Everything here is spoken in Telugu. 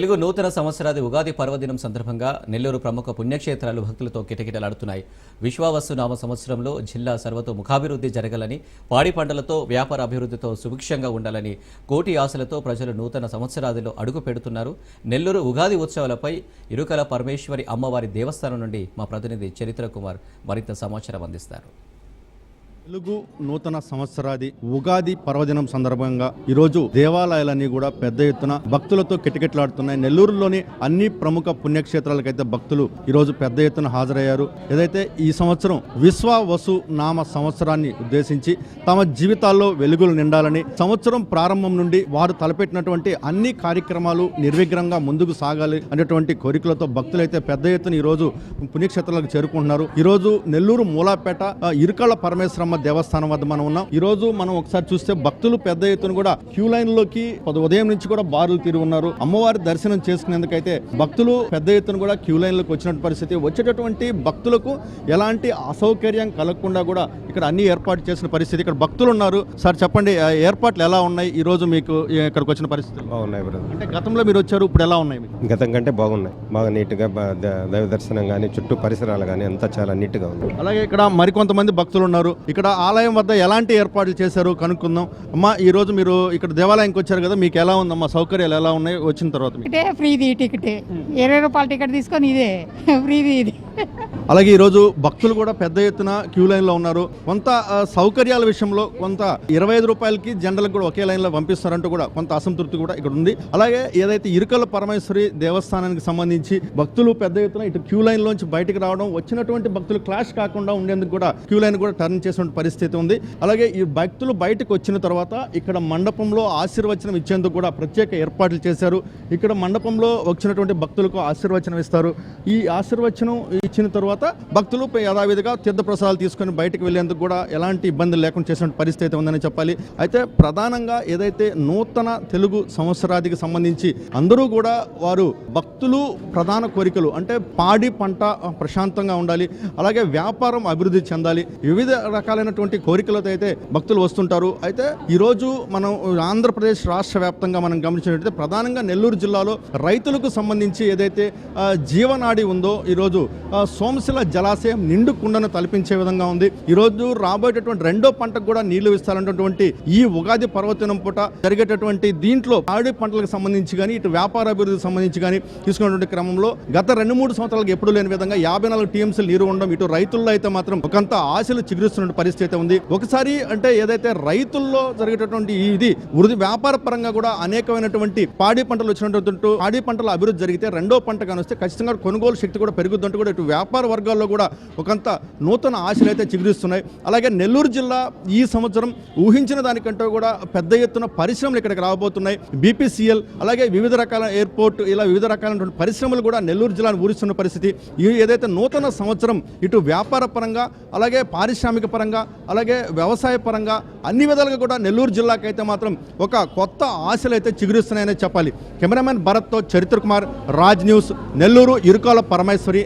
తెలుగు నూతన సంవత్సరాది ఉగాది పర్వదినం సందర్భంగా నెల్లూరు ప్రముఖ పుణ్యక్షేత్రాలు భక్తులతో కిటకిటలాడుతున్నాయి. విశ్వావసు నామ సంవత్సరంలో జిల్లా సర్వతో ముఖాభివృద్ధి జరగాలని, పాడి పంటలతో వ్యాపార అభివృద్ధితో సుభిక్షంగా ఉండాలని కోటి ఆశలతో ప్రజలు నూతన సంవత్సరాదిలో అడుగు పెడుతున్నారు. నెల్లూరు ఉగాది ఉత్సవాలపై ఇరుకల పరమేశ్వరి అమ్మవారి దేవస్థానం నుండి మా ప్రతినిధి చరిత్ర కుమార్ మరింత సమాచారం అందిస్తారు. తెలుగు నూతన సంవత్సరాది ఉగాది పర్వదినం సందర్భంగా ఈరోజు దేవాలయాలన్నీ కూడా పెద్ద ఎత్తున భక్తులతో కిటకిటలాడుతున్నాయి. నెల్లూరులోని అన్ని ప్రముఖ పుణ్యక్షేత్రాలకైతే భక్తులు ఈరోజు పెద్ద ఎత్తున హాజరయ్యారు. ఏదైతే ఈ సంవత్సరం విశ్వావసు నామ సంవత్సరాన్ని ఉద్దేశించి తమ జీవితాల్లో వెలుగులు నిండాలని, సంవత్సరం ప్రారంభం నుండి వారు తలపెట్టినటువంటి అన్ని కార్యక్రమాలు నిర్విఘ్నంగా ముందుకు సాగాలి అనేటువంటి కోరికలతో భక్తులైతే పెద్ద ఎత్తున ఈరోజు పుణ్యక్షేత్రాలకు చేరుకుంటున్నారు. ఈరోజు నెల్లూరు మూలాపేట ఇరుకల పరమేశ్వరమ్మ దేవస్థానం వద్ద మనం ఉన్నాం. ఈ రోజు మనం ఒకసారి చూస్తే భక్తులు పెద్ద ఎత్తున కూడా క్యూ లైన్ లోకి ఉదయం నుంచి కూడా బారులు తీరి ఉన్నారు. అమ్మవారి దర్శనం చేసుకునేందుకైతే భక్తులు పెద్ద ఎత్తున కూడా క్యూ లైన్ లోకి వచ్చినటువంటి పరిస్థితి. వచ్చేటటువంటి భక్తులకు ఎలాంటి అసౌకర్యం కలగకుండా కూడా ఇక్కడ అన్ని ఏర్పాటు చేసిన పరిస్థితి. ఇక్కడ భక్తులు ఉన్నారు. సార్ చెప్పండి, ఏర్పాట్లు ఎలా ఉన్నాయి ఈ రోజు మీకు ఇక్కడికి వచ్చిన పరిస్థితులు? బాగున్నాయి బ్రదర్. అంటే గతంలో మీరు వచ్చారు, ఇప్పుడు ఎలా ఉన్నాయి? గతం కంటే బాగున్నాయి, బాగా నీట్ గా దైవ దర్శనం కానీ చుట్టూ పరిసరాలు కానీ అంతా చాలా నీట్ గా ఉంది. అలాగే ఇక్కడ మరికొంతమంది భక్తులు ఉన్నారు. ఇక్కడ ఆలయం వద్ద ఎలాంటి ఏర్పాట్లు చేశారు కనుక్కుందాం. అమ్మా, ఈ రోజు మీరు ఇక్కడ దేవాలయానికి వచ్చారు కదా, మీకు ఎలా ఉందమ్మా, సౌకర్యాలు ఎలా ఉన్నాయి వచ్చిన తర్వాత? ఫ్రీది టికెట్, 20 రూపాయల టికెట్ తీసుకొని ఇదే ఫ్రీది ఇది. అలాగే ఈరోజు భక్తులు కూడా పెద్ద ఎత్తున క్యూ లైన్ లో ఉన్నారు. కొంత సౌకర్యాల విషయంలో కొంత 25 రూపాయలకి జనరల్కి కూడా ఒకే లైన్ లో పంపిస్తారంటూ కూడా కొంత అసంతృప్తి కూడా ఇక్కడ ఉంది. అలాగే ఏదైతే ఇరుకల పరమేశ్వరి దేవస్థానానికి సంబంధించి భక్తులు పెద్ద ఎత్తున ఇటు క్యూ లైన్ లోంచి బయటకు రావడం, వచ్చినటువంటి భక్తులు క్లాష్ కాకుండా ఉండేందుకు కూడా క్యూ లైన్ కూడా టర్న్ చేసిన పరిస్థితి ఉంది. అలాగే ఈ భక్తులు బయటకు వచ్చిన తర్వాత ఇక్కడ మండపంలో ఆశీర్వచనం ఇచ్చేందుకు కూడా ప్రత్యేక ఏర్పాట్లు చేశారు. ఇక్కడ మండపంలో వచ్చినటువంటి భక్తులకు ఆశీర్వచనం ఇస్తారు. ఈ ఆశీర్వచనం ఇచ్చిన తర్వాత భక్తులు యథావిధిగా తీర్థప్రసాదాలు తీసుకొని బయటకు వెళ్లేందుకు కూడా ఎలాంటి ఇబ్బందులు లేకుండా చేసిన పరిస్థితి ఉందని చెప్పాలి. అయితే ప్రధానంగా ఏదైతే నూతన తెలుగు సంవత్సరాదికి సంబంధించి అందరూ కూడా వారు భక్తులు ప్రధాన కోరికలు అంటే పాడి పంట ప్రశాంతంగా ఉండాలి, అలాగే వ్యాపారం అభివృద్ధి చెందాలి, వివిధ రకాలైనటువంటి కోరికలతో అయితే భక్తులు వస్తుంటారు. అయితే ఈరోజు మనం ఆంధ్రప్రదేశ్ రాష్ట్ర వ్యాప్తంగా మనం గమనించినట్లయితే ప్రధానంగా నెల్లూరు జిల్లాలో రైతులకు సంబంధించి ఏదైతే జీవనాడి ఉందో ఈరోజు సోమశిల జలాశయం నిండు కుండను తలపించే విధంగా ఉంది. ఈరోజు రాబోయేటటువంటి రెండో పంటకు కూడా నీళ్లు ఇస్తారన్నటువంటి ఈ ఉగాది పర్వదినం పూట జరిగేటటువంటి దీంట్లో పాడి పంటలకు సంబంధించి కానీ ఇటు వ్యాపార అభివృద్ధికి సంబంధించి కానీ తీసుకున్నటువంటి క్రమంలో గత 2-3 సంవత్సరాలకు ఎప్పుడు లేని విధంగా 54 టీఎంసీలు నీరు ఉండడం ఇటు రైతుల్లో అయితే మాత్రం ఒకంత ఆశలు చిగురిస్తున్న పరిస్థితి అయితే ఉంది. ఒకసారి అంటే ఏదైతే రైతుల్లో జరిగేటటువంటి ఇది వృద్ధి వ్యాపార పరంగా కూడా అనేకమైనటువంటి పాడి పంటలు వచ్చినట్టు పాడి పంటల అభివృద్ధి జరిగితే రెండో పంట కానీ వస్తే ఖచ్చితంగా కొనుగోలు శక్తి కూడా పెరుగుతుంటే కూడా ఇటు వ్యాపార వర్గాల్లో కూడా ఒకంత నూతన ఆశలు అయితే చిగురిస్తున్నాయి. అలాగే నెల్లూరు జిల్లా ఈ సంవత్సరం ఊహించిన దానికంటే కూడా పెద్ద ఎత్తున పరిశ్రమలు ఇక్కడికి రాబోతున్నాయి. బీపీసీఎల్ అలాగే వివిధ రకాల ఎయిర్పోర్ట్ ఇలా వివిధ రకాలైనటువంటి పరిశ్రమలు కూడా నెల్లూరు జిల్లాను ఊరిస్తున్న పరిస్థితి. ఏదైతే నూతన సంవత్సరం ఇటు వ్యాపార పరంగా అలాగే పారిశ్రామిక పరంగా అలాగే వ్యవసాయ పరంగా అన్ని విధాలుగా కూడా నెల్లూరు జిల్లాకైతే మాత్రం ఒక కొత్త ఆశలు అయితే చిగురిస్తున్నాయని చెప్పాలి. కెమెరామెన్ భరత్తో చరిత్ర కుమార్, రాజ్ న్యూస్, నెల్లూరు ఇరుకాల పరమేశ్వరి.